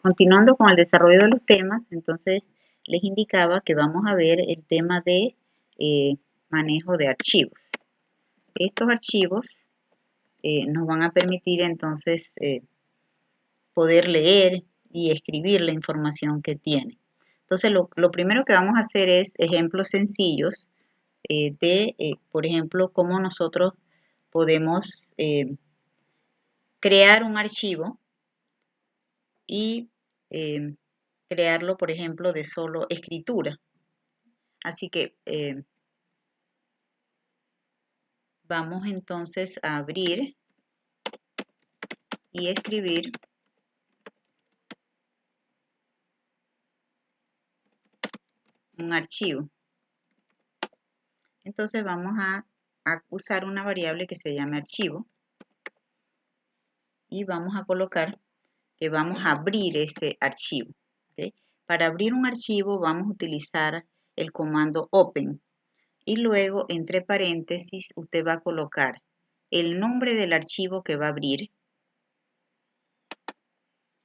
Continuando con el desarrollo de los temas, entonces les indicaba que vamos a ver el tema de manejo de archivos. Estos archivos nos van a permitir entonces poder leer y escribir la información que tiene. Entonces lo primero que vamos a hacer es ejemplos sencillos por ejemplo, cómo nosotros podemos crear un archivo y crearlo, por ejemplo, de solo escritura. Así que vamos entonces a abrir y escribir un archivo. Entonces vamos a usar una variable que se llame archivo y vamos a colocar que vamos a abrir ese archivo. ¿Okay? Para abrir un archivo vamos a utilizar el comando open y luego entre paréntesis usted va a colocar el nombre del archivo que va a abrir.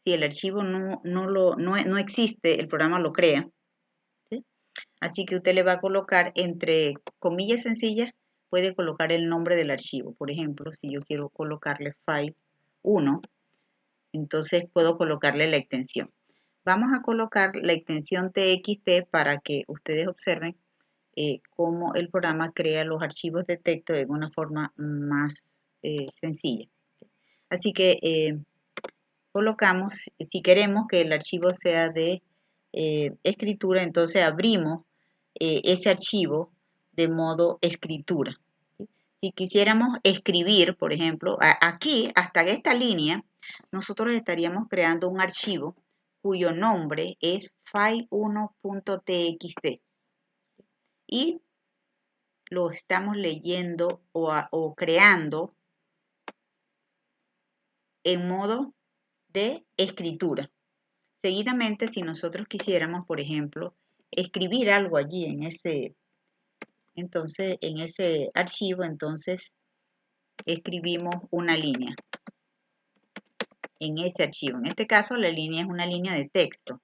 Si el archivo no existe, el programa lo crea. ¿Sí? Así que usted le va a colocar entre comillas sencillas, puede colocar el nombre del archivo. Por ejemplo, si yo quiero colocarle file 1, entonces puedo colocarle la extensión. Vamos a colocar la extensión txt para que ustedes observen cómo el programa crea los archivos de texto de una forma más sencilla. Así que colocamos, si queremos que el archivo sea de escritura, entonces abrimos ese archivo de modo escritura. Si quisiéramos escribir, por ejemplo, aquí, hasta esta línea, nosotros estaríamos creando un archivo cuyo nombre es file1.txt y lo estamos leyendo o creando en modo de escritura. Seguidamente, si nosotros quisiéramos, por ejemplo, escribir algo allí en ese archivo, entonces escribimos una línea en ese archivo. En este caso, la línea es una línea de texto.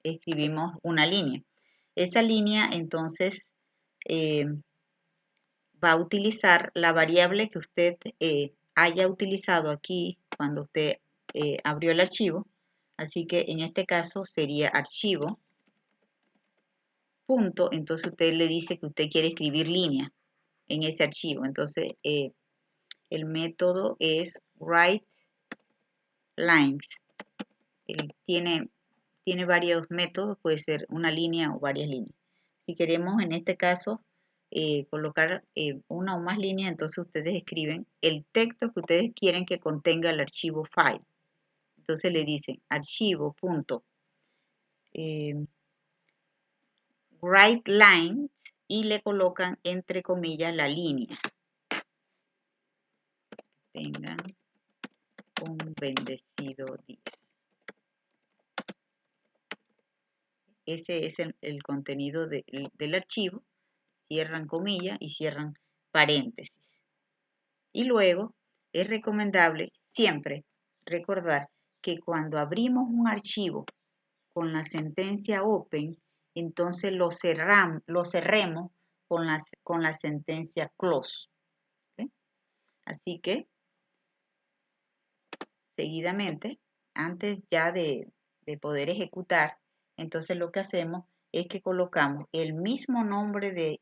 Escribimos una línea. Esa línea, entonces, va a utilizar la variable que usted haya utilizado aquí cuando usted abrió el archivo. Así que en este caso sería archivo, punto, entonces usted le dice que usted quiere escribir línea en ese archivo. Entonces el método es writeLines. Tiene varios métodos, puede ser una línea o varias líneas. Si queremos en este caso colocar una o más líneas, entonces ustedes escriben el texto que ustedes quieren que contenga el archivo file. Entonces le dicen archivo punto writeLines y le colocan entre comillas la línea. Tengan un bendecido día. Ese es el contenido del archivo. Cierran comillas y cierran paréntesis. Y luego es recomendable siempre recordar que cuando abrimos un archivo con la sentencia open, entonces lo cerremos con la sentencia close. ¿Okay? Así que, seguidamente, antes ya de poder ejecutar, entonces lo que hacemos es que colocamos el mismo nombre de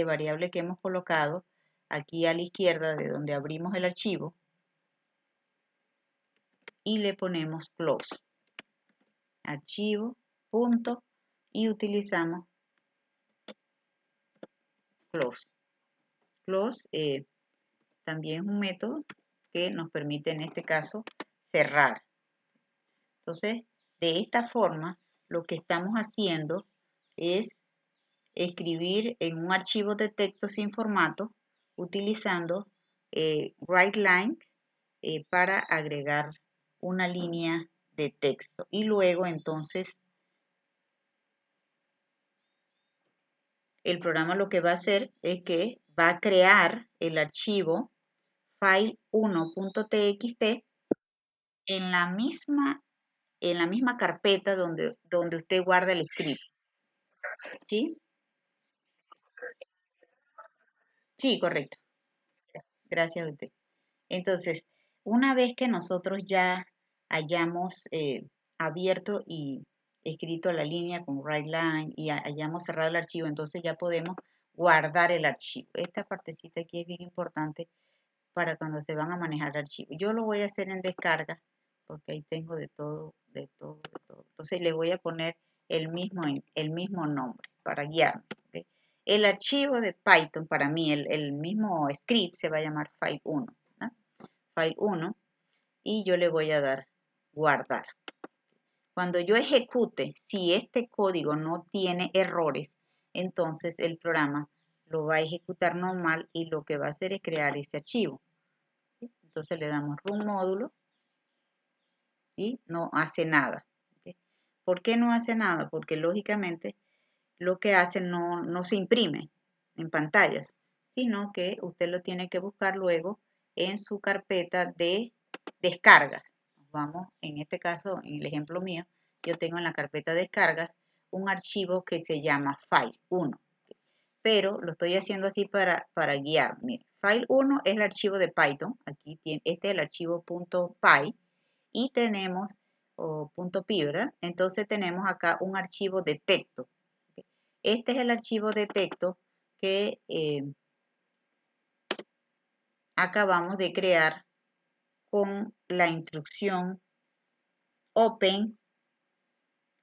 variable que hemos colocado aquí a la izquierda de donde abrimos el archivo y le ponemos close. Archivo, punto, y utilizamos close. Close también es un método que nos permite en este caso cerrar. Entonces, de esta forma, lo que estamos haciendo es escribir en un archivo de texto sin formato utilizando writeLine para agregar una línea de texto y luego entonces el programa lo que va a hacer es que va a crear el archivo file1.txt en la misma carpeta donde usted guarda el script. ¿Sí? Sí, correcto. Gracias a usted. Entonces, una vez que nosotros ya hayamos abierto y escrito la línea con WriteLine y hayamos cerrado el archivo, entonces ya podemos guardar el archivo. Esta partecita aquí es bien importante para cuando se van a manejar archivos. Yo lo voy a hacer en descarga porque ahí tengo de todo, de todo, de todo. Entonces le voy a poner el mismo nombre para guiarme. ¿Okay? El archivo de Python, para mí, el mismo script se va a llamar file1. ¿no? File1 y yo le voy a dar guardar. Cuando yo ejecute, si este código no tiene errores, entonces el programa lo va a ejecutar normal y lo que va a hacer es crear ese archivo. ¿Sí? Entonces le damos run módulo y no hace nada. ¿Sí? ¿Por qué no hace nada? Porque lógicamente lo que hace no se imprime en pantallas, sino que usted lo tiene que buscar luego en su carpeta de descargas. Vamos, en este caso, en el ejemplo mío, yo tengo en la carpeta de descargas un archivo que se llama file1, pero lo estoy haciendo así para guiar. Mire, file1 es el archivo de Python, aquí tiene, este es el archivo .py, y tenemos .py, ¿verdad? Entonces tenemos acá un archivo de texto. Este es el archivo de texto que acabamos de crear con la instrucción open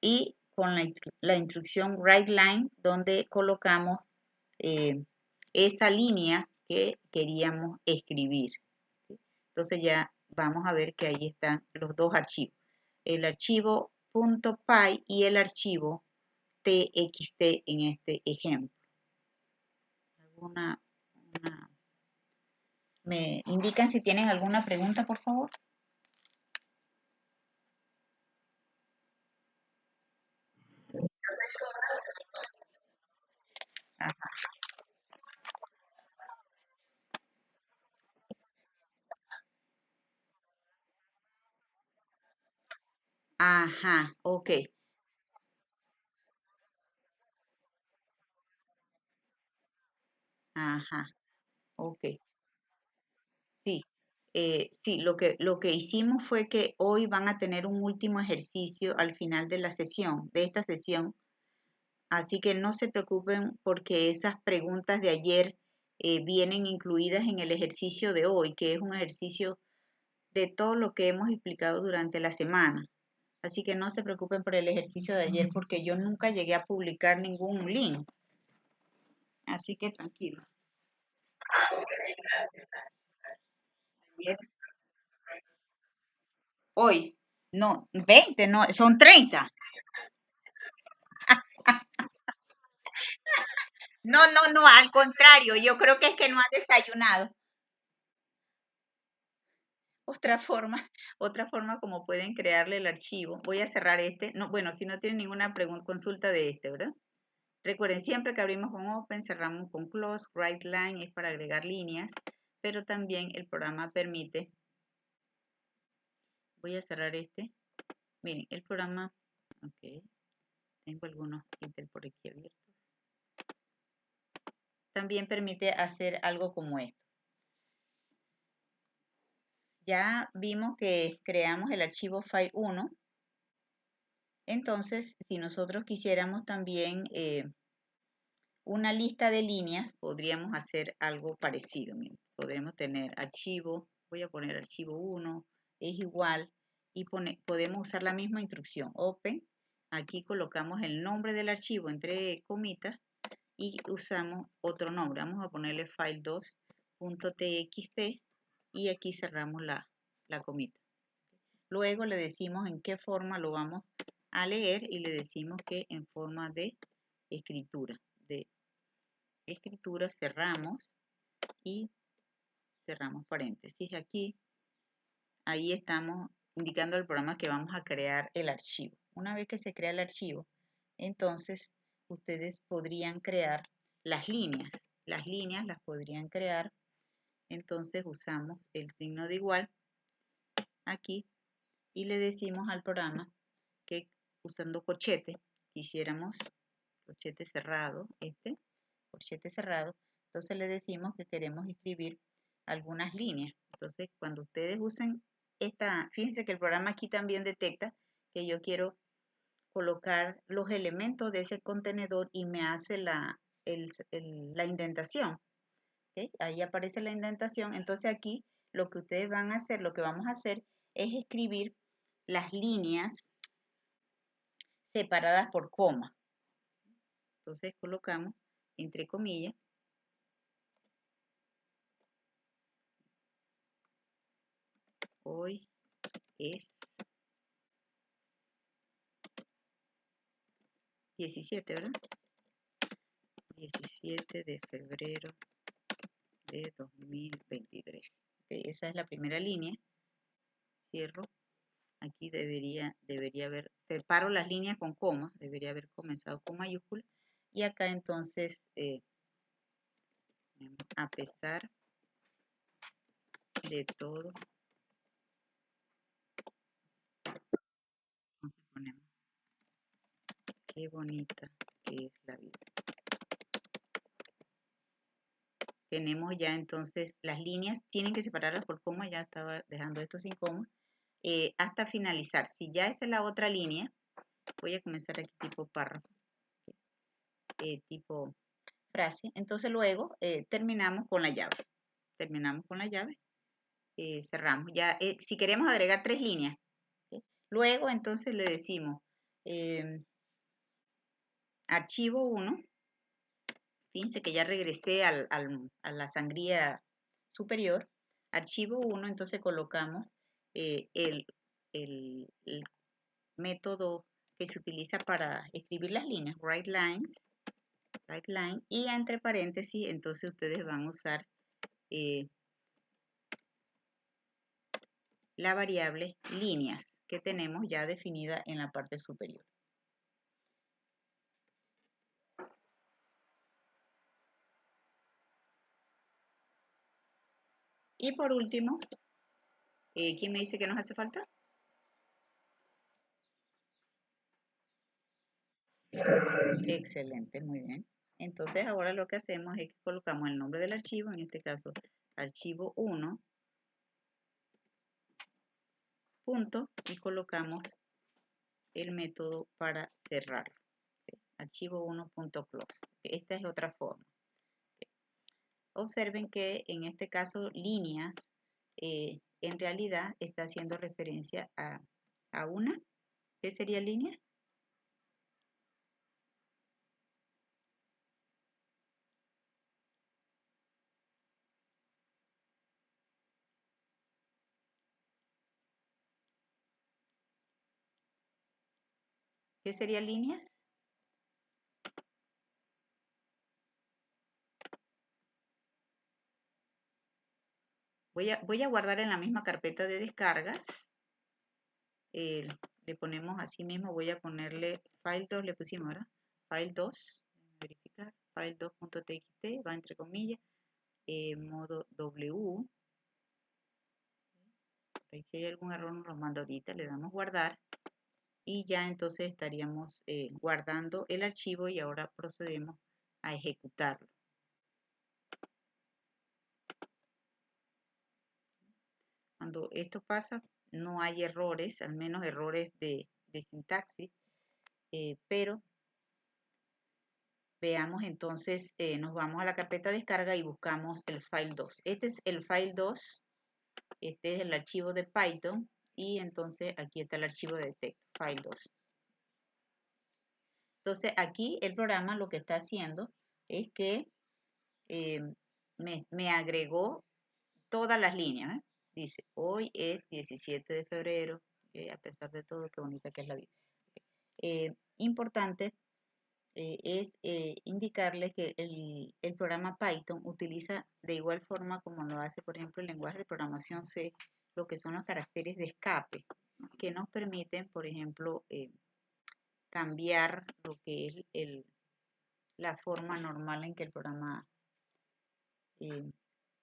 y con la instrucción WriteLine, donde colocamos esa línea que queríamos escribir. ¿Sí? Entonces ya vamos a ver que ahí están los dos archivos, el archivo .py y el archivo txt en este ejemplo. ¿Me indican si tienen alguna pregunta, por favor? Ajá, ok. Ajá, ok. Sí, sí, lo que hicimos fue que hoy van a tener un último ejercicio al final de la sesión, de esta sesión. Así que no se preocupen porque esas preguntas de ayer vienen incluidas en el ejercicio de hoy, que es un ejercicio de todo lo que hemos explicado durante la semana. Así que no se preocupen por el ejercicio de ayer porque yo nunca llegué a publicar ningún link. Así que tranquilo. Ayer, hoy, no, 20, no, son 30. No, no, no, al contrario, yo creo que es que no has desayunado. Otra forma como pueden crearle el archivo. Voy a cerrar este. No, bueno, si no tienen ninguna pregunta, consulta de este, ¿verdad? Recuerden, siempre que abrimos con Open, cerramos con Close. WriteLine es para agregar líneas, pero también el programa permite. Voy a cerrar este. Miren, el programa, ok, tengo algunos ítems por aquí abiertos. También permite hacer algo como esto. Ya vimos que creamos el archivo file1. Entonces, si nosotros quisiéramos también una lista de líneas, podríamos hacer algo parecido. Miren, podremos tener archivo, voy a poner archivo 1, es igual, y podemos usar la misma instrucción, open. Aquí colocamos el nombre del archivo entre comitas y usamos otro nombre. Vamos a ponerle file2.txt y aquí cerramos la comita. Luego le decimos en qué forma lo vamos a leer y le decimos que en forma de escritura. Cerramos y cerramos paréntesis. Aquí, ahí estamos indicando al programa que vamos a crear el archivo. Una vez que se crea el archivo, entonces ustedes podrían crear las líneas. Las líneas las podrían crear entonces usamos el signo de igual aquí y le decimos al programa que usando corchete, quisiéramos corchete cerrado, corchete cerrado, entonces le decimos que queremos escribir algunas líneas. Entonces, cuando ustedes usen fíjense que el programa aquí también detecta que yo quiero colocar los elementos de ese contenedor y me hace la indentación. ¿Okay? Ahí aparece la indentación. Entonces aquí lo que ustedes van a hacer, lo que vamos a hacer es escribir las líneas separadas por coma. Entonces colocamos entre comillas hoy es 17, ¿verdad? 17 de febrero de 2023. Okay, esa es la primera línea. Cierro. Aquí debería haber, separo las líneas con coma, debería haber comenzado con mayúscula. Y acá entonces, a pesar de todo, entonces ponemos, qué bonita que es la vida. Tenemos ya entonces las líneas, tienen que separarlas por coma, ya estaba dejando esto sin coma, hasta finalizar. Si ya esa es la otra línea, voy a comenzar aquí tipo párrafo, tipo frase. Entonces luego terminamos con la llave. Terminamos con la llave, cerramos. Ya, si queremos agregar 3 líneas, ¿sí? Luego entonces le decimos archivo 1. Fíjense que ya regresé a la sangría superior. Archivo 1, entonces colocamos el método que se utiliza para escribir las líneas, write line, y entre paréntesis, entonces ustedes van a usar la variable líneas que tenemos ya definida en la parte superior. Y por último, ¿quién me dice que nos hace falta? Excelente, muy bien. Entonces ahora lo que hacemos es que colocamos el nombre del archivo, en este caso archivo 1, punto, y colocamos el método para cerrar. Archivo 1.close. Esta es otra forma. Observen que en este caso líneas en realidad está haciendo referencia a una. ¿Qué sería línea? ¿Qué sería líneas? Voy a guardar en la misma carpeta de descargas. Le ponemos así mismo, voy a ponerle file 2, le pusimos, ¿verdad? File 2, verificar, file 2.txt, va entre comillas, modo W. Ahí si hay algún error nos lo manda ahorita, le damos guardar. Y ya entonces estaríamos guardando el archivo y ahora procedemos a ejecutarlo. Cuando esto pasa, no hay errores, al menos errores de sintaxis, pero veamos entonces, nos vamos a la carpeta de descarga y buscamos el file 2. Este es el file 2, este es el archivo de Python y entonces aquí está el archivo de texto, file 2. Entonces aquí el programa lo que está haciendo es que me agregó todas las líneas. Dice, hoy es 17 de febrero, a pesar de todo, qué bonita que es la vida. Importante es indicarle que el programa Python utiliza de igual forma como lo hace, por ejemplo, el lenguaje de programación C, lo que son los caracteres de escape, que nos permiten, por ejemplo, cambiar lo que es la forma normal en que el programa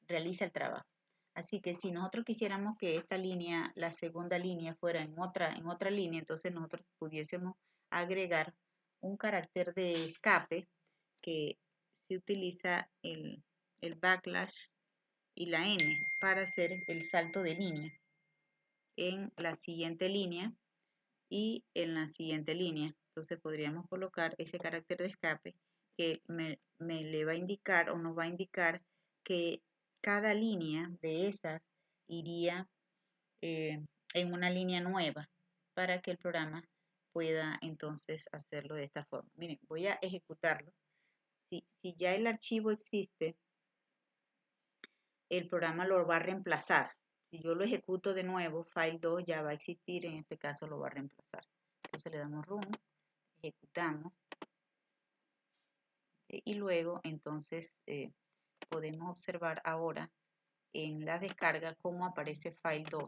realiza el trabajo. Así que si nosotros quisiéramos que esta línea, la segunda línea, fuera en otra línea, entonces nosotros pudiésemos agregar un carácter de escape que se utiliza el backslash y la N para hacer el salto de línea en la siguiente línea y en la siguiente línea. Entonces podríamos colocar ese carácter de escape que me le va a indicar o nos va a indicar que cada línea de esas iría en una línea nueva para que el programa pueda entonces hacerlo de esta forma. Miren, voy a ejecutarlo. Si ya el archivo existe, el programa lo va a reemplazar. Si yo lo ejecuto de nuevo, file 2 ya va a existir, en este caso lo va a reemplazar. Entonces le damos run, ejecutamos y luego entonces podemos observar ahora en la descarga cómo aparece file 2.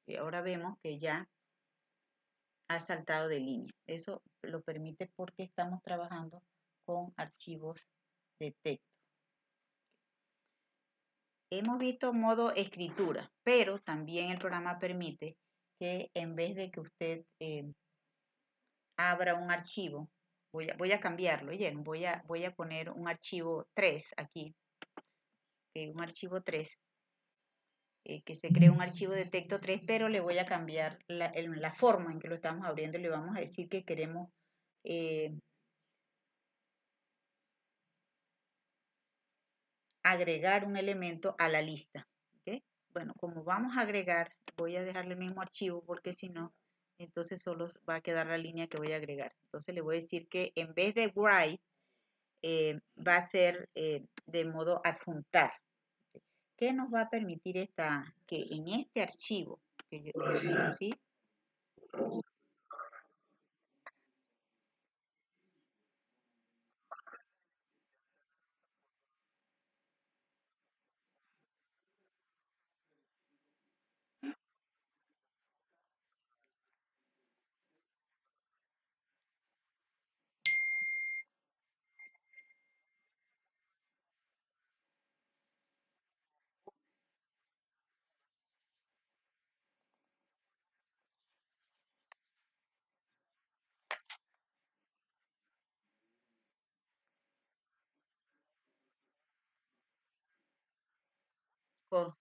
Y ahora vemos que ya ha saltado de línea. Eso lo permite porque estamos trabajando con archivos de texto. Hemos visto modo escritura, pero también el programa permite que en vez de que usted abra un archivo, voy a cambiarlo, voy a poner un archivo 3 aquí, un archivo 3, que se cree un archivo de texto 3, pero le voy a cambiar la forma en que lo estamos abriendo y le vamos a decir que queremos agregar un elemento a la lista. ¿Okay? Bueno, como vamos a agregar, voy a dejarle el mismo archivo porque si no, entonces solo va a quedar la línea que voy a agregar. Entonces le voy a decir que en vez de write, va a ser de modo adjuntar. ¿Qué nos va a permitir que en este archivo que yo digo, ¿sí?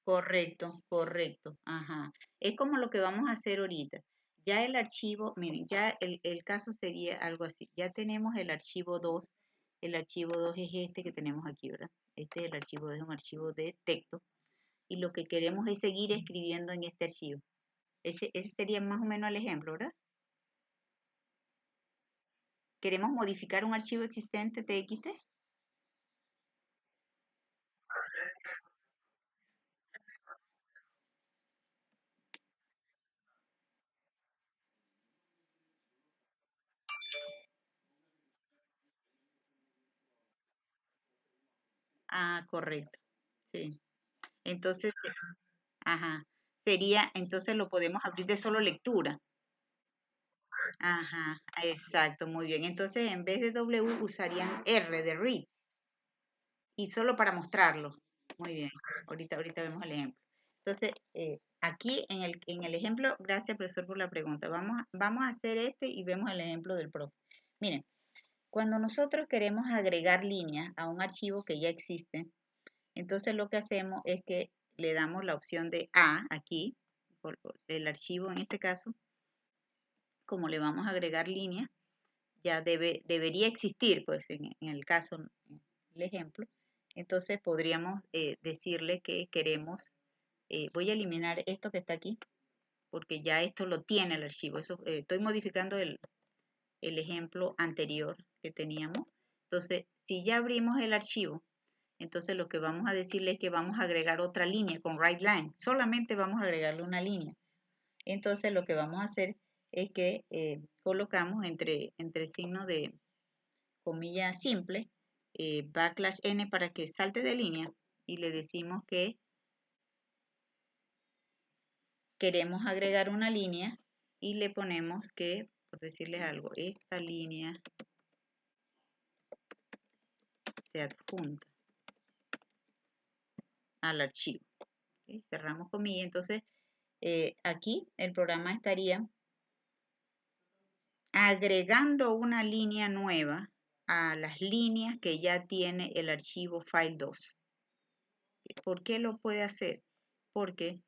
Correcto, correcto. Ajá. Es como lo que vamos a hacer ahorita. Ya el archivo, miren, ya el caso sería algo así. Ya tenemos el archivo 2. El archivo 2 es este que tenemos aquí, ¿verdad? Este es el archivo 2, es un archivo de texto. Y lo que queremos es seguir escribiendo en este archivo. Ese sería más o menos el ejemplo, ¿verdad? Queremos modificar un archivo existente TXT. Ah, correcto. Sí. Entonces, ajá. Sería, entonces lo podemos abrir de solo lectura. Ajá, exacto, muy bien. Entonces, en vez de W usarían R de read y solo para mostrarlo. Muy bien, ahorita vemos el ejemplo. Entonces, aquí en el ejemplo, gracias profesor por la pregunta. Vamos a hacer este y vemos el ejemplo del profe. Miren, cuando nosotros queremos agregar líneas a un archivo que ya existe, entonces lo que hacemos es que le damos la opción de A aquí, por el archivo en este caso, como le vamos a agregar líneas, ya debería existir, pues en el caso, en el ejemplo, entonces podríamos decirle que queremos, voy a eliminar esto que está aquí, porque ya esto lo tiene el archivo, eso, estoy modificando el ejemplo anterior que teníamos, entonces si ya abrimos el archivo, entonces lo que vamos a decirle es que vamos a agregar otra línea con writeLine, solamente vamos a agregarle una línea, entonces lo que vamos a hacer es que colocamos entre signos de comilla simple, backslash n para que salte de línea y le decimos que queremos agregar una línea y le ponemos que, por decirles algo, esta línea se adjunta. al archivo. ¿Okay? Cerramos comillas. Entonces, aquí el programa estaría agregando una línea nueva a las líneas que ya tiene el archivo file2. ¿Por qué lo puede hacer? Porque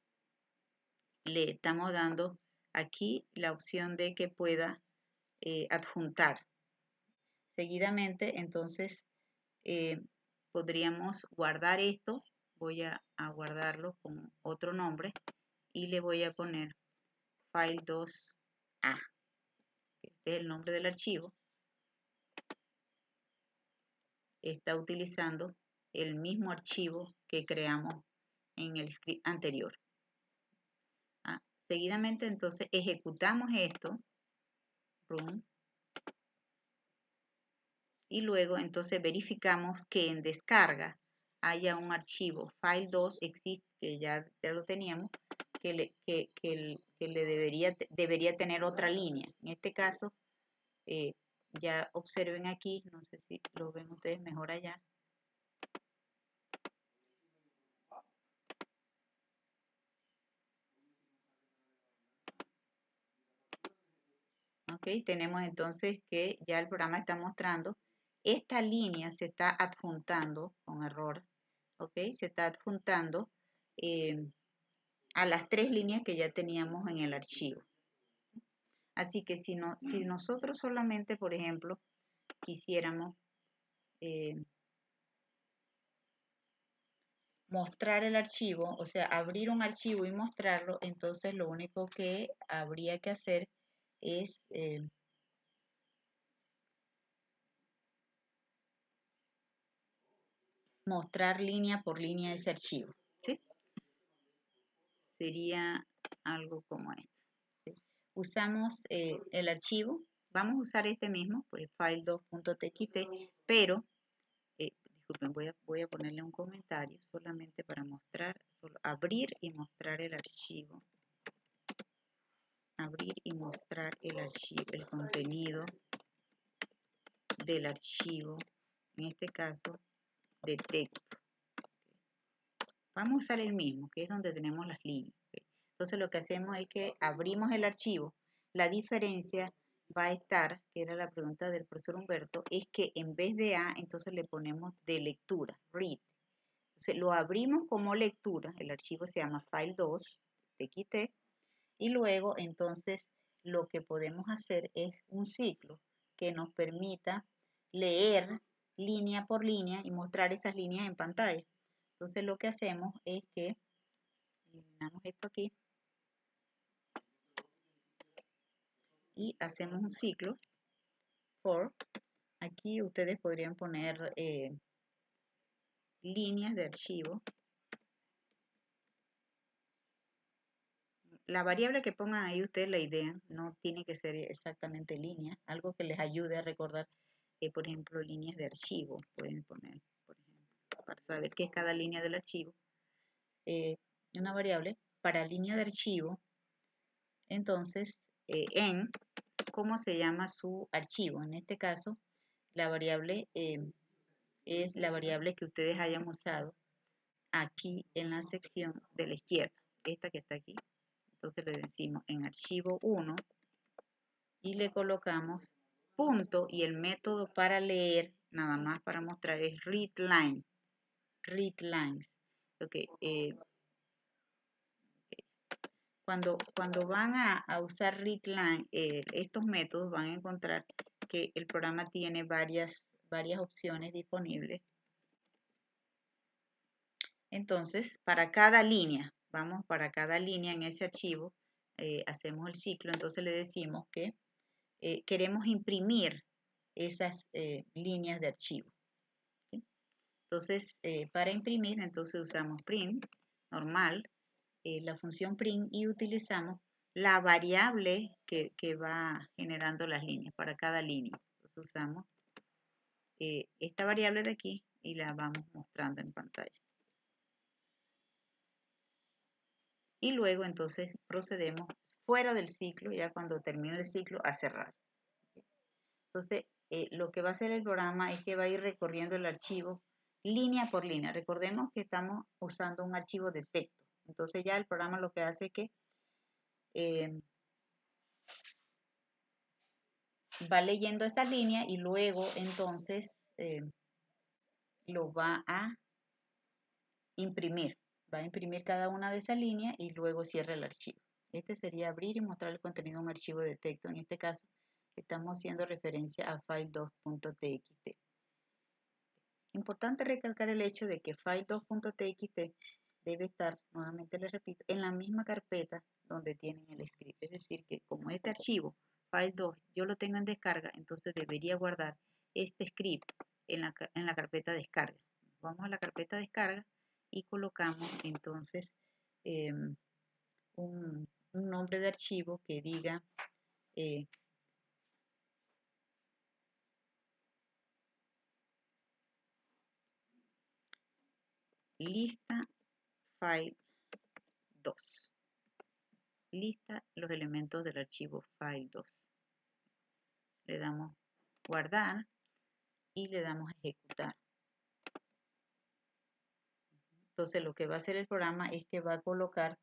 le estamos dando aquí la opción de que pueda adjuntar. Seguidamente, entonces, podríamos guardar esto. Voy a guardarlo con otro nombre y le voy a poner file2a. Este es el nombre del archivo. Está utilizando el mismo archivo que creamos en el script anterior. Seguidamente, entonces, ejecutamos esto, run, y luego, entonces, verificamos que en descarga haya un archivo file2 existe, que ya lo teníamos, que le debería tener otra línea. En este caso, ya observen aquí, no sé si lo ven ustedes mejor allá. Ok, tenemos entonces que ya el programa está mostrando, esta línea se está adjuntando con error, ok, se está adjuntando a las 3 líneas que ya teníamos en el archivo. Así que si nosotros solamente, por ejemplo, quisiéramos mostrar el archivo, o sea, abrir un archivo y mostrarlo, entonces lo único que habría que hacer es mostrar línea por línea ese archivo, ¿sí? Sería algo como esto, ¿sí? Usamos el archivo, vamos a usar este mismo, pues file2.txt, pero, disculpen, voy a ponerle un comentario solamente para mostrar, abrir y mostrar el archivo. Abrir y mostrar el archivo, el contenido del archivo, en este caso de texto. Vamos a usar el mismo, que es donde tenemos las líneas. Entonces lo que hacemos es que abrimos el archivo. La diferencia va a estar, que era la pregunta del profesor Humberto, es que en vez de A, entonces le ponemos de lectura, read. Entonces lo abrimos como lectura, el archivo se llama file2, txt, y luego entonces lo que podemos hacer es un ciclo que nos permita leer línea por línea y mostrar esas líneas en pantalla. Entonces lo que hacemos es que eliminamos esto aquí y hacemos un ciclo for. Aquí ustedes podrían poner líneas de archivo. La variable que pongan ahí ustedes la idea, no tiene que ser exactamente línea, algo que les ayude a recordar, por ejemplo, líneas de archivo. Pueden poner, por ejemplo, para saber qué es cada línea del archivo. Una variable para línea de archivo, entonces, en cómo se llama su archivo. En este caso, la variable es la variable que ustedes hayan usado aquí en la sección de la izquierda, esta que está aquí. Entonces le decimos en archivo 1 y le colocamos punto y el método para leer, nada más para mostrar, es readLine. Readlines. Okay, cuando van a usar readline, estos métodos van a encontrar que el programa tiene varias opciones disponibles. Entonces, para cada línea, para cada línea en ese archivo, hacemos el ciclo, entonces le decimos que queremos imprimir esas líneas de archivo. ¿Sí? Entonces, para imprimir, entonces usamos print, normal, la función print y utilizamos la variable que va generando las líneas para cada línea. Entonces usamos esta variable de aquí y la vamos mostrando en pantalla. Y luego entonces procedemos fuera del ciclo, ya cuando termine el ciclo, a cerrar. Entonces, lo que va a hacer el programa es que va a ir recorriendo el archivo línea por línea. Recordemos que estamos usando un archivo de texto. Entonces ya el programa lo que hace es que va leyendo esa línea y luego entonces lo va a imprimir. Va a imprimir cada una de esas líneas y luego cierra el archivo. Este sería abrir y mostrar el contenido de un archivo de texto. En este caso estamos haciendo referencia a file2.txt. Importante recalcar el hecho de que file2.txt debe estar, nuevamente les repito, en la misma carpeta donde tienen el script. Es decir, que como este archivo, file2, yo lo tengo en descarga, entonces debería guardar este script en la carpeta descarga. Vamos a la carpeta descarga y colocamos entonces un nombre de archivo que diga lista file 2. Lista los elementos del archivo file2. Le damos guardar y le damos ejecutar. Entonces lo que va a hacer el programa es que va a colocar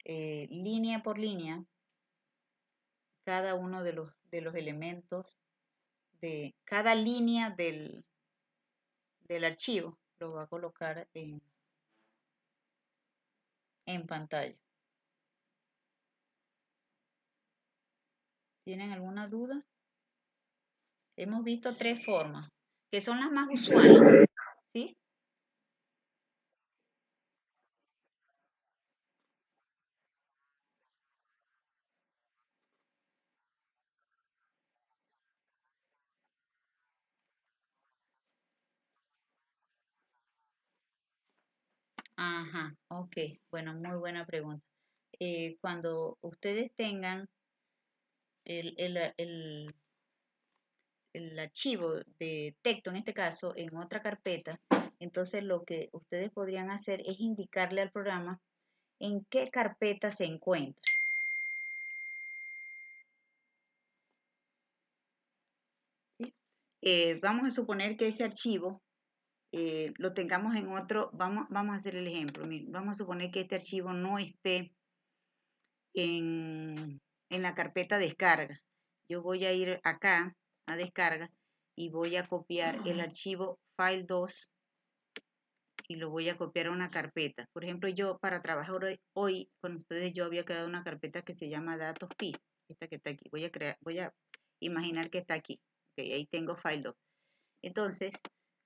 línea por línea cada uno de los elementos de cada línea del archivo. Lo va a colocar en pantalla. ¿Tienen alguna duda? Hemos visto tres formas, que son las más usuales, ¿sí? Ajá, ok. Bueno, muy buena pregunta. Cuando ustedes tengan el archivo de texto, en este caso, en otra carpeta, entonces lo que ustedes podrían hacer es indicarle al programa en qué carpeta se encuentra. ¿Sí? Vamos a suponer que ese archivo lo tengamos en otro, vamos a hacer el ejemplo, miren, vamos a suponer que este archivo no esté en la carpeta descarga. Yo voy a ir acá a descarga y voy a copiar el archivo file2 y lo voy a copiar a una carpeta. Por ejemplo, yo para trabajar hoy con ustedes yo había creado una carpeta que se llama datos.py, esta que está aquí. Voy a imaginar que está aquí. Okay, ahí tengo file2. Entonces,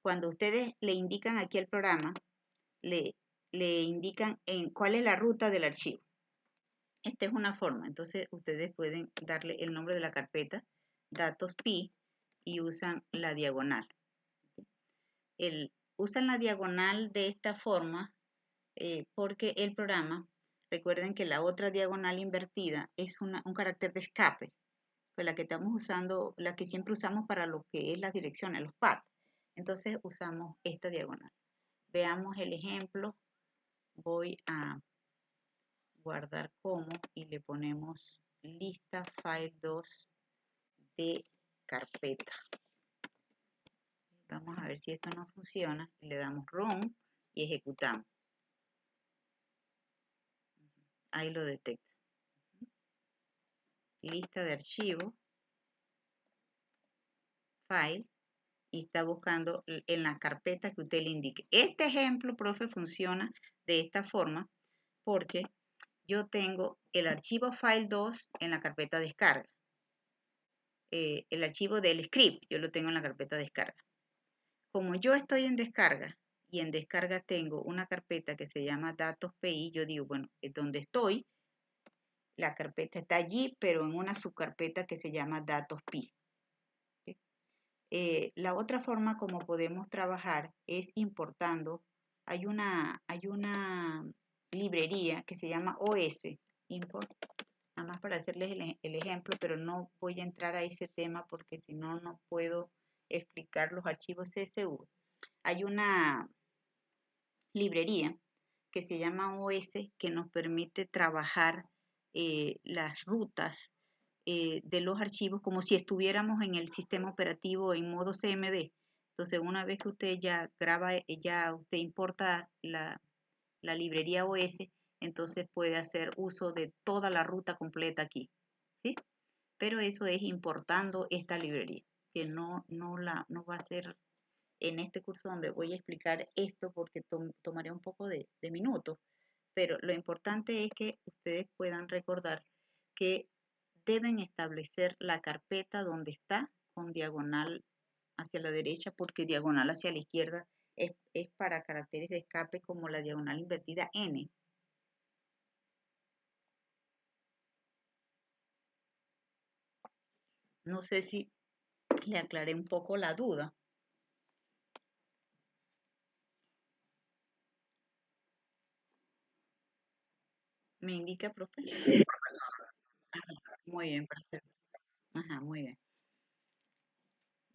cuando ustedes le indican aquí al programa, le indican en cuál es la ruta del archivo. Esta es una forma. Entonces, ustedes pueden darle el nombre de la carpeta, datos.py, y usan la diagonal. Usan la diagonal de esta forma porque el programa, recuerden que la otra diagonal invertida es un carácter de escape, pues la que estamos usando, la que siempre usamos para lo que es las direcciones, los paths. Entonces usamos esta diagonal. Veamos el ejemplo. Voy a guardar como y le ponemos lista file2 de carpeta. Vamos a ver si esto no funciona. Le damos run y ejecutamos. Ahí lo detecta. Lista de archivo, file, y está buscando en la carpeta que usted le indique. Este ejemplo, profe, funciona de esta forma porque yo tengo el archivo file2 en la carpeta descarga. El archivo del script, yo lo tengo en la carpeta descarga. Como yo estoy en descarga y en descarga tengo una carpeta que se llama datos.py, yo digo, bueno, es donde estoy, la carpeta está allí, pero en una subcarpeta que se llama datos.py. La otra forma como podemos trabajar es importando, hay una librería que se llama OS, import, nada más para hacerles el ejemplo, pero no voy a entrar a ese tema porque si no, no puedo explicar los archivos CSV. Hay una librería que se llama OS que nos permite trabajar las rutas de los archivos como si estuviéramos en el sistema operativo en modo CMD. Entonces, una vez que usted ya graba, ya usted importa la librería OS, entonces puede hacer uso de toda la ruta completa aquí, ¿sí? Pero eso es importando esta librería, que no va a ser en este curso donde voy a explicar esto porque tomaré un poco de minutos, pero lo importante es que ustedes puedan recordar que deben establecer la carpeta donde está con diagonal hacia la derecha, porque diagonal hacia la izquierda es para caracteres de escape como la diagonal invertida N. No sé si le aclaré un poco la duda. ¿Me indica, profe? Muy bien, perfecto. Ajá, muy bien.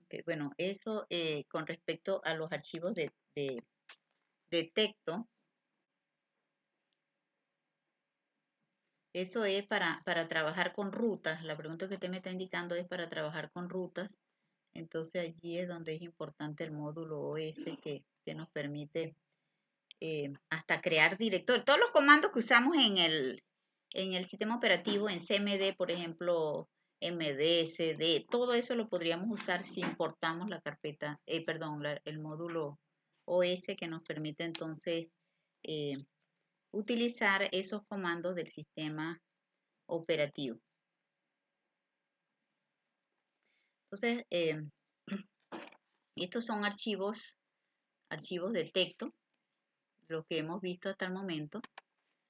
Okay, bueno, eso con respecto a los archivos de texto, eso es para trabajar con rutas. La pregunta que usted me está indicando es para trabajar con rutas. Entonces allí es donde es importante el módulo OS que nos permite hasta crear directorios. Todos los comandos que usamos en el sistema operativo, en CMD, por ejemplo, MD, CD, todo eso lo podríamos usar si importamos la carpeta, el módulo OS que nos permite entonces eh, utilizar esos comandos del sistema operativo. Entonces, estos son archivos de texto, los que hemos visto hasta el momento.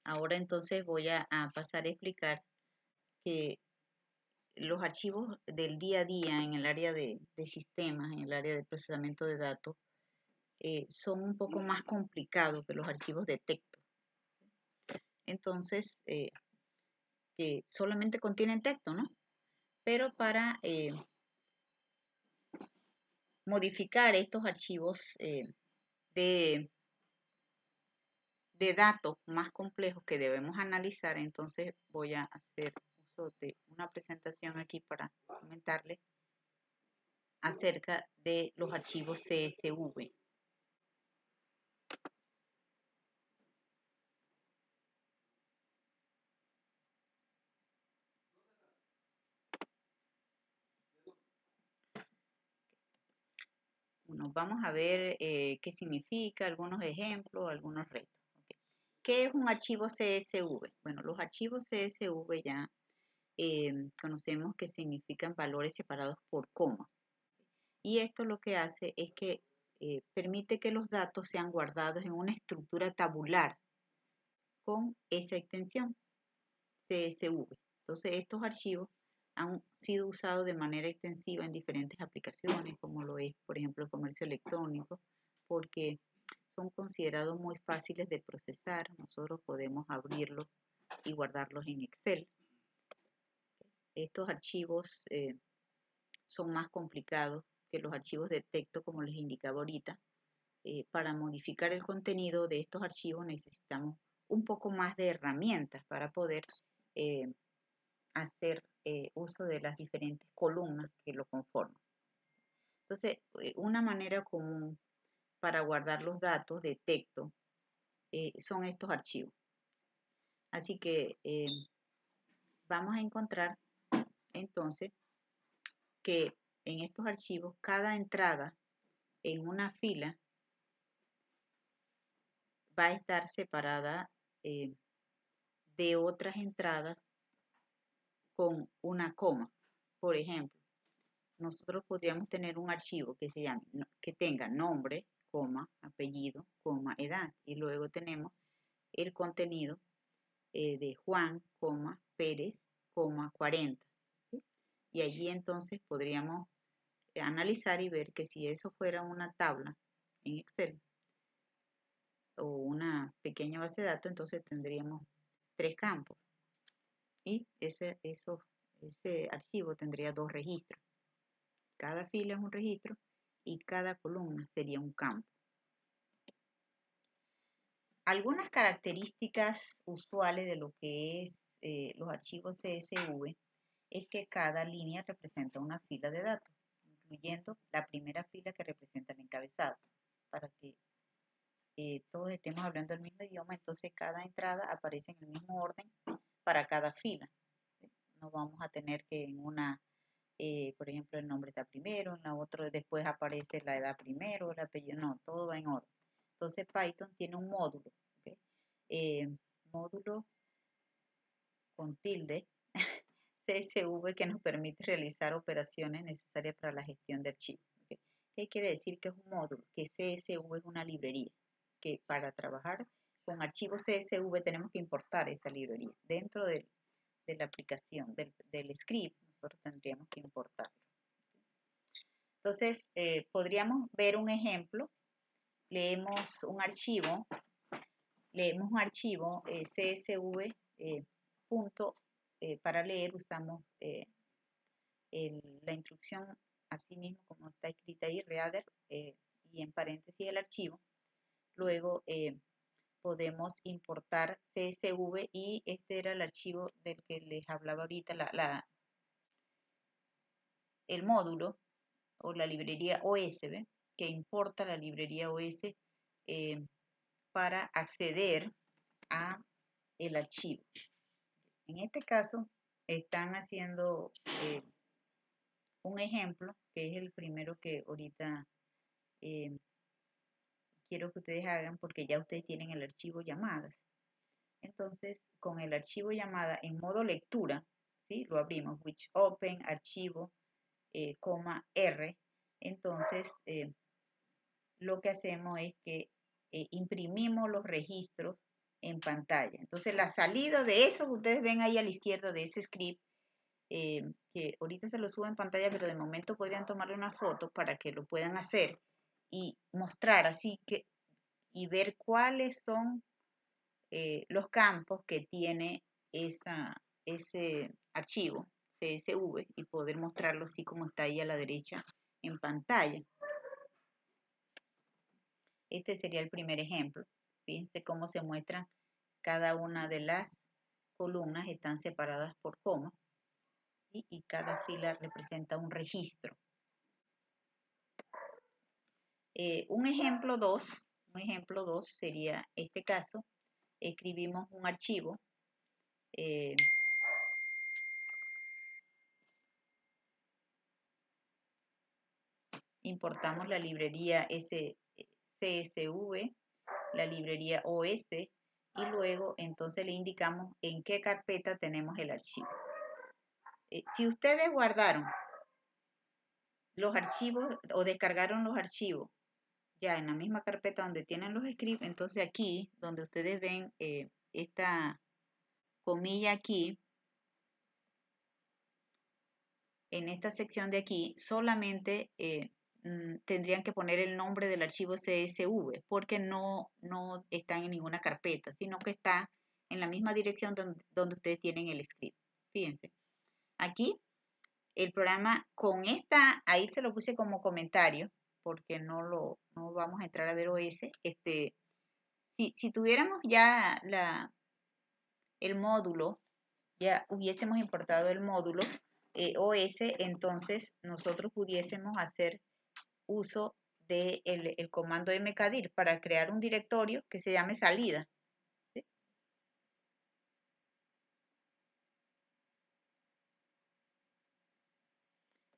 Ahora entonces voy a pasar a explicar que los archivos del día a día en el área de sistemas, en el área de procesamiento de datos, son un poco más complicados que los archivos de texto. Entonces, que solamente contienen texto, ¿no? Pero para modificar estos archivos de datos más complejos que debemos analizar, entonces voy a hacer uso de una presentación aquí para comentarles acerca de los archivos CSV. Bueno, vamos a ver qué significa, algunos ejemplos, algunos retos. Okay. ¿Qué es un archivo CSV? Bueno, los archivos CSV ya conocemos que significan valores separados por coma. Y esto lo que hace es que permite que los datos sean guardados en una estructura tabular con esa extensión CSV. Entonces, estos archivos han sido usados de manera extensiva en diferentes aplicaciones, como lo es, por ejemplo, el comercio electrónico, porque son considerados muy fáciles de procesar. Nosotros podemos abrirlos y guardarlos en Excel. Estos archivos son más complicados que los archivos de texto, como les indicaba ahorita. Para modificar el contenido de estos archivos necesitamos un poco más de herramientas para poder hacer uso de las diferentes columnas que lo conforman. Entonces, una manera común para guardar los datos de texto son estos archivos. Así que vamos a encontrar entonces que en estos archivos cada entrada en una fila va a estar separada de otras entradas con una coma. Por ejemplo, nosotros podríamos tener un archivo que se llame, que tenga nombre, coma, apellido, coma, edad, y luego tenemos el contenido de Juan, coma, Pérez, coma, 40. ¿Sí? Y allí entonces podríamos analizar y ver que si eso fuera una tabla en Excel o una pequeña base de datos, entonces tendríamos 3 campos y ese archivo tendría 2 registros. Cada fila es un registro y cada columna sería un campo. Algunas características usuales de lo que es los archivos CSV es que cada línea representa una fila de datos. incluyendo la primera fila que representa el encabezado, para que todos estemos hablando el mismo idioma, entonces cada entrada aparece en el mismo orden para cada fila. No vamos a tener que en una, por ejemplo, el nombre está primero, en la otra después aparece la edad primero, el apellido, no, todo va en orden. Entonces Python tiene un módulo, ¿okay? Módulo con tilde, CSV, que nos permite realizar operaciones necesarias para la gestión de archivos. ¿Okay? ¿Qué quiere decir que es un módulo? Que CSV es una librería, que para trabajar con archivos CSV tenemos que importar esa librería. Dentro de la aplicación, del script, nosotros tendríamos que importarlo. Entonces, podríamos ver un ejemplo. Leemos un archivo CSV punto, para leer usamos la instrucción así mismo como está escrita ahí, reader, y en paréntesis el archivo. Luego podemos importar CSV y este era el archivo del que les hablaba ahorita, el módulo o la librería OS, ¿ve? Que importa la librería OS para acceder a el archivo. En este caso están haciendo un ejemplo, que es el primero que ahorita quiero que ustedes hagan porque ya ustedes tienen el archivo llamadas. Entonces, con el archivo llamada en modo lectura, ¿sí? Lo abrimos, which open, archivo, R. Entonces, lo que hacemos es que imprimimos los registros en pantalla. Entonces, la salida de eso que ustedes ven ahí a la izquierda de ese script, que ahorita se lo subo en pantalla, pero de momento podrían tomarle una foto para que lo puedan hacer y mostrar así que y ver cuáles son los campos que tiene ese archivo CSV y poder mostrarlo así como está ahí a la derecha en pantalla. Este sería el primer ejemplo. Fíjense cómo se muestran cada una de las columnas, están separadas por coma y cada fila representa un registro. Un ejemplo 2 sería este caso. Escribimos un archivo importamos la librería CSV, la librería OS y luego entonces le indicamos en qué carpeta tenemos el archivo. Si ustedes guardaron los archivos o descargaron los archivos ya en la misma carpeta donde tienen los scripts, entonces aquí donde ustedes ven esta comilla aquí, en esta sección de aquí, solamente tendrían que poner el nombre del archivo CSV porque no está en ninguna carpeta, sino que está en la misma dirección donde ustedes tienen el script. Fíjense, aquí el programa con esta, ahí se lo puse como comentario porque no vamos a entrar a ver OS. Si tuviéramos ya el módulo, ya hubiésemos importado el módulo OS, entonces nosotros pudiésemos hacer uso del el comando mkdir para crear un directorio que se llame salida. ¿Sí?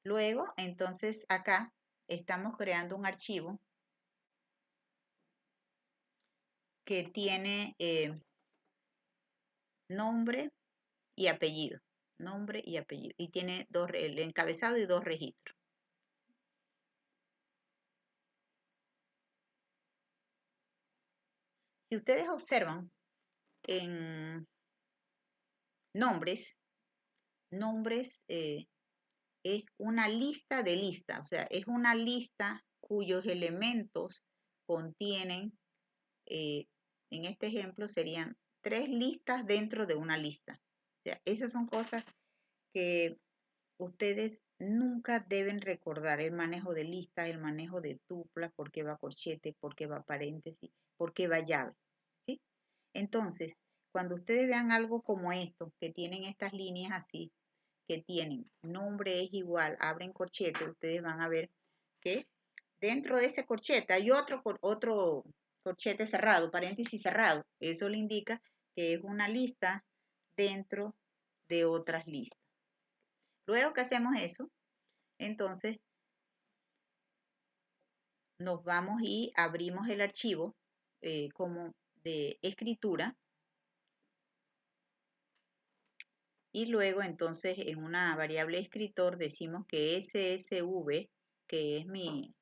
Luego, entonces acá estamos creando un archivo que tiene nombre y apellido. Nombre y apellido. Y tiene el encabezado y dos registros. Si ustedes observan en nombres es una lista de listas, o sea, es una lista cuyos elementos contienen, en este ejemplo serían 3 listas dentro de una lista. O sea, esas son cosas que ustedes nunca deben recordar, el manejo de listas, el manejo de tuplas, por qué va corchete, por qué va paréntesis, por qué va llave, ¿sí? Entonces, cuando ustedes vean algo como esto, que tienen estas líneas así, que tienen nombre es igual, abren corchete, ustedes van a ver que dentro de ese corchete hay otro corchete cerrado, paréntesis cerrado. Eso le indica que es una lista dentro de otras listas. Luego que hacemos eso, entonces nos vamos y abrimos el archivo como de escritura. Y luego entonces en una variable escritor decimos que SSV, que es mi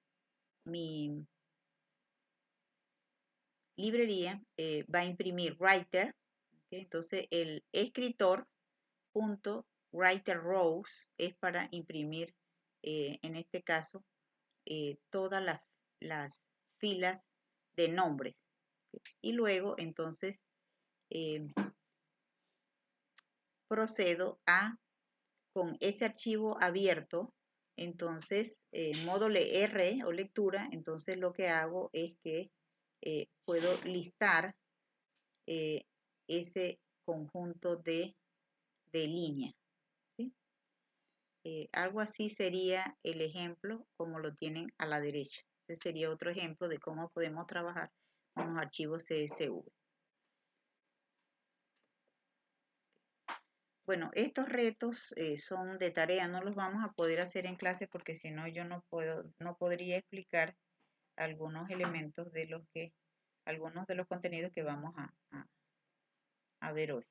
librería, va a imprimir writer. ¿Okay? Entonces el escritor punto writer rows es para imprimir en este caso todas las filas de nombres. Y luego entonces procedo a con ese archivo abierto, entonces modo R o lectura, entonces lo que hago es que puedo listar ese conjunto de líneas. ¿Sí? Algo así sería el ejemplo como lo tienen a la derecha. Ese sería otro ejemplo de cómo podemos trabajar con los archivos CSV. Bueno, estos retos son de tarea, no los vamos a poder hacer en clase porque si no yo no podría explicar algunos elementos de algunos de los contenidos que vamos a ver hoy.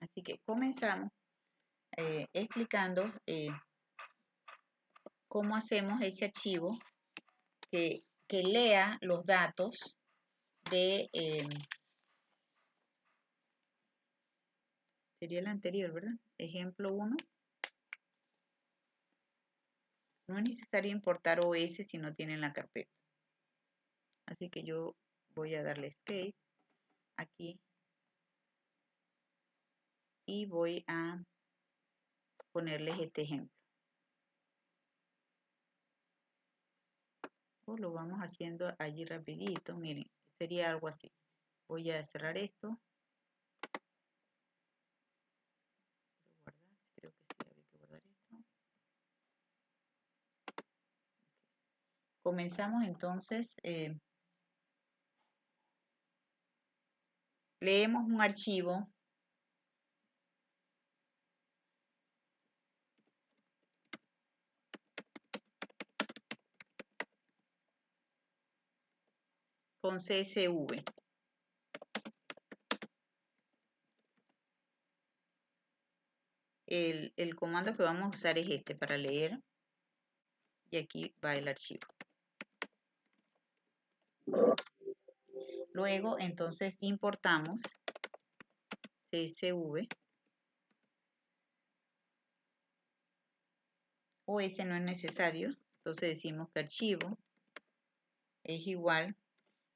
Así que comenzamos explicando cómo hacemos ese archivo que lea los datos de, sería el anterior, ¿verdad? Ejemplo 1. No es necesario importar OS si no tienen la carpeta. Así que yo voy a darle escape aquí y voy a ponerles este ejemplo. Lo vamos haciendo allí rapidito, miren, sería algo así. Voy a cerrar esto. Creo que sí, había que guardar esto. Comenzamos entonces, leemos un archivo con CSV. El comando que vamos a usar es este para leer y aquí va el archivo. Luego entonces importamos CSV. O ese no es necesario, entonces decimos que archivo es igual,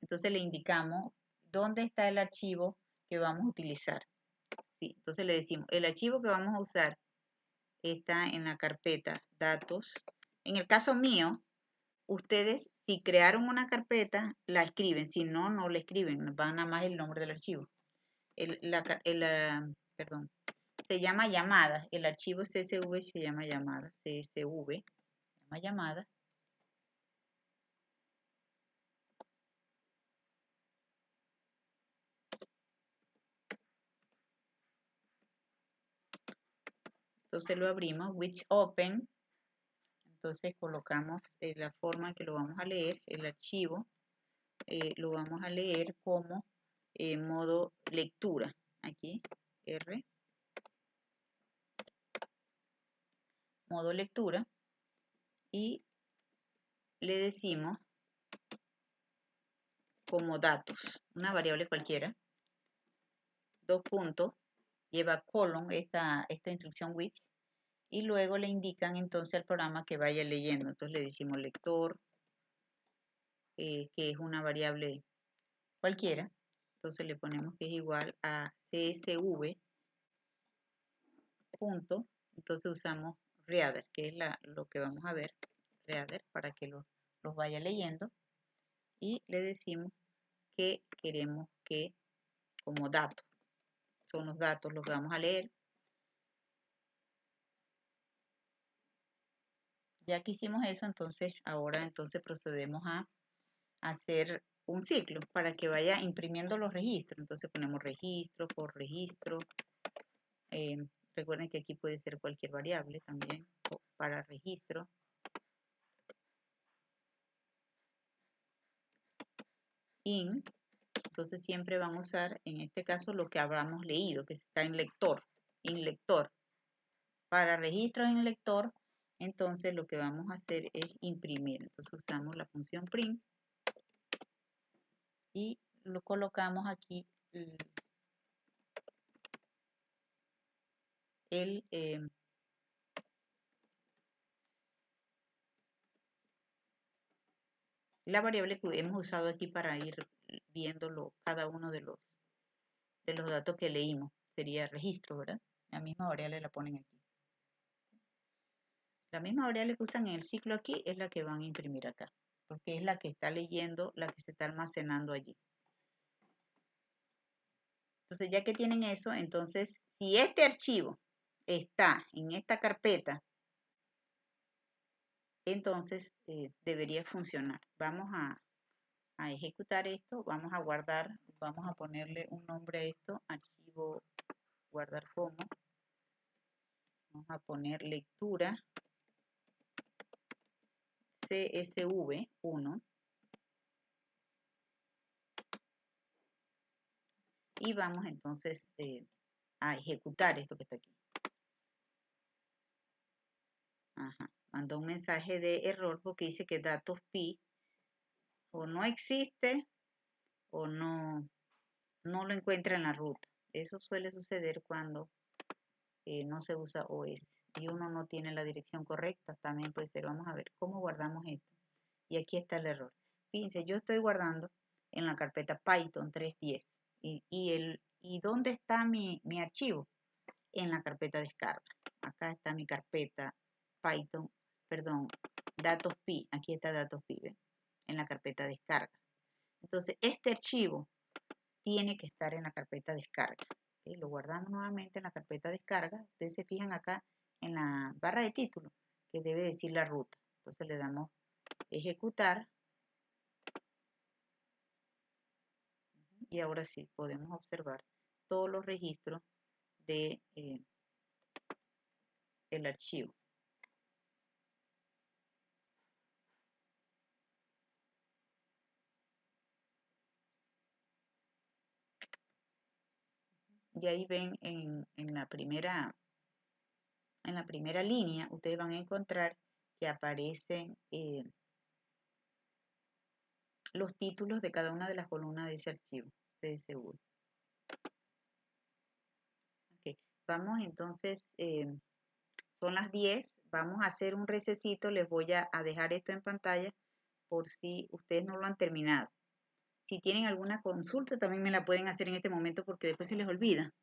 entonces le indicamos dónde está el archivo que vamos a utilizar. Sí, entonces le decimos, el archivo que vamos a usar está en la carpeta datos. En el caso mío, ustedes si crearon una carpeta, la escriben, si no, no la escriben, van nada más el nombre del archivo. Perdón, se llama llamada, el archivo CSV se llama llamada, CSV, se llama llamada. Entonces lo abrimos, which open, entonces colocamos la forma en que lo vamos a leer, el archivo, lo vamos a leer como modo lectura, aquí, R, modo lectura, y le decimos como datos, una variable cualquiera, 2 puntos, lleva colon esta instrucción which, y luego le indican entonces al programa que vaya leyendo, entonces le decimos lector, que es una variable cualquiera, entonces le ponemos que es igual a CSV punto, entonces usamos reader, que es lo que vamos a ver, reader, para que los vaya leyendo, y le decimos que queremos que como datos, son los datos los que vamos a leer, Ya que hicimos eso, entonces ahora procedemos a hacer un ciclo para que vaya imprimiendo los registros. Entonces ponemos registro por registro. Eh, Recuerden que aquí puede ser cualquier variable también para registro. In. Entonces siempre van a usar, en este caso, lo que habramos leído, que está en lector. In lector. Para registro en lector, entonces lo que vamos a hacer es imprimir. Entonces usamos la función print y lo colocamos aquí la variable que hemos usado aquí para ir viéndolo cada uno de los datos que leímos. Sería registro, ¿verdad? La misma variable la ponen aquí. La misma variable que usan en el ciclo aquí es la que van a imprimir acá, porque es la que está leyendo, la que se está almacenando allí. Entonces, ya que tienen eso, entonces, si este archivo está en esta carpeta, entonces debería funcionar. Vamos a ejecutar esto, vamos a guardar, vamos a ponerle un nombre a esto, archivo guardar como, vamos a poner lectura CSV1 y vamos entonces a ejecutar esto que está aquí. Ajá. Mandó un mensaje de error porque dice que datos pi o no existe o no lo encuentra en la ruta. Eso suele suceder cuando no se usa OS y uno no tiene la dirección correcta. También puede ser. Vamos a ver cómo guardamos esto. Y aquí está el error. Fíjense, yo estoy guardando en la carpeta Python 3.10. ¿Y dónde está mi archivo? En la carpeta descarga. Acá está mi carpeta Python, perdón, datos pi. Aquí está datos pi, ¿ven? En la carpeta descarga. Entonces, este archivo tiene que estar en la carpeta descarga. ¿Okay? Lo guardamos nuevamente en la carpeta descarga. Ustedes se fijan acá en la barra de título que debe decir la ruta. Entonces le damos ejecutar. Y ahora sí podemos observar todos los registros de el archivo. Y ahí ven en la primera línea, ustedes van a encontrar que aparecen los títulos de cada una de las columnas de ese archivo CSV. Okay. Vamos entonces, son las 10, vamos a hacer un recesito, les voy a dejar esto en pantalla por si ustedes no lo han terminado. Si tienen alguna consulta también me la pueden hacer en este momento porque después se les olvida.